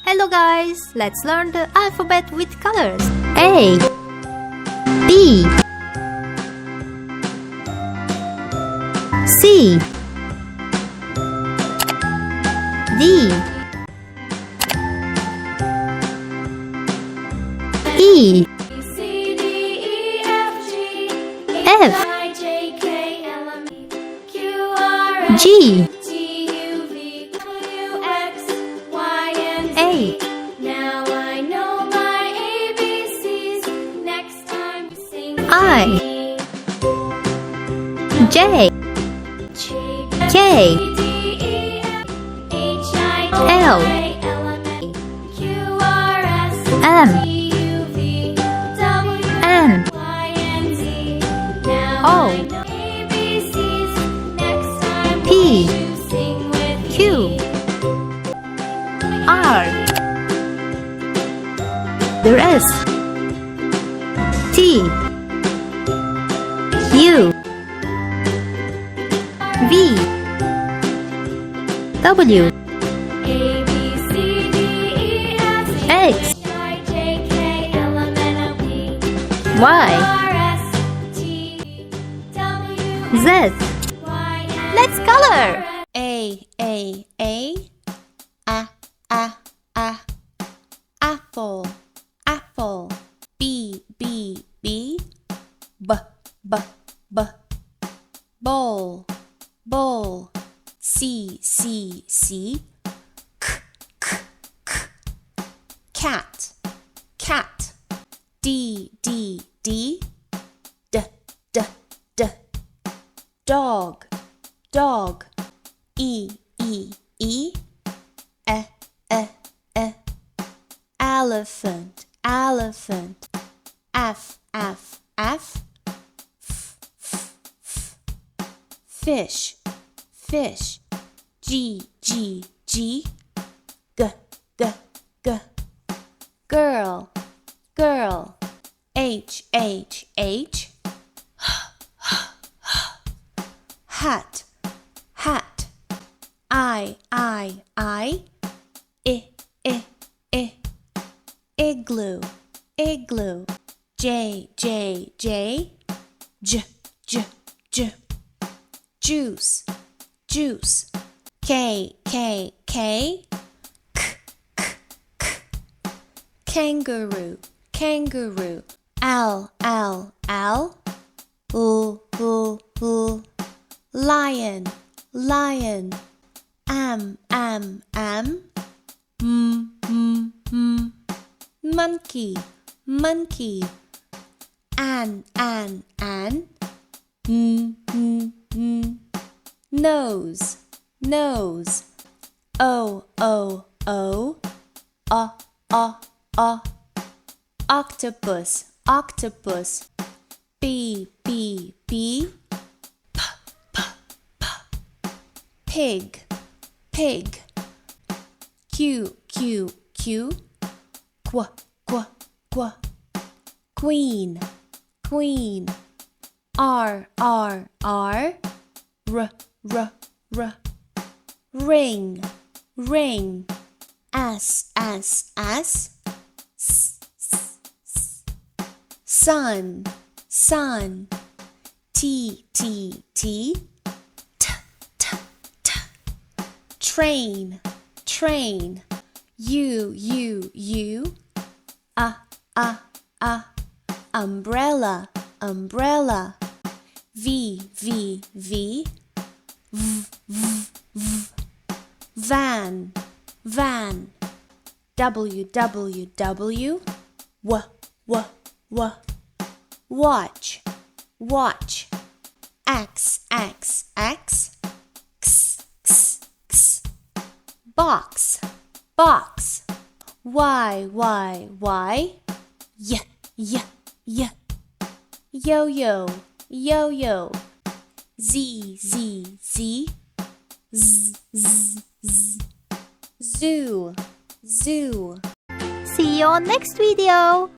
Hello guys, let's learn the alphabet with colors. A, B, C, D, E, F, G, A. Now I know my ABCs. Next time you sing I, J, K, L, M, N, O, P, Q, R, there is T, U, V, W, X, Y, Z. Let's color. A, apple, apple. B, bowl, bowl. C, cat, cat. D, dog, dog. E, elephant, elephant. F, fish, fish. G, girl, girl. H, hat, hat. I, igloo, igloo. J, juice, juice. K, kangaroo, kangaroo. L, lion, lion. M, monkey, monkey. An, nose, nose. O, octopus, octopus. B, pig, pig. Q, queen, queen. R, ring, ring. S, sun, sun. T, train, train. U, umbrella, umbrella. V, van, van. W, watch, watch. X, box, box. Y, yo-yo, yo-yo. Z, zoo, zoo. See you on next video.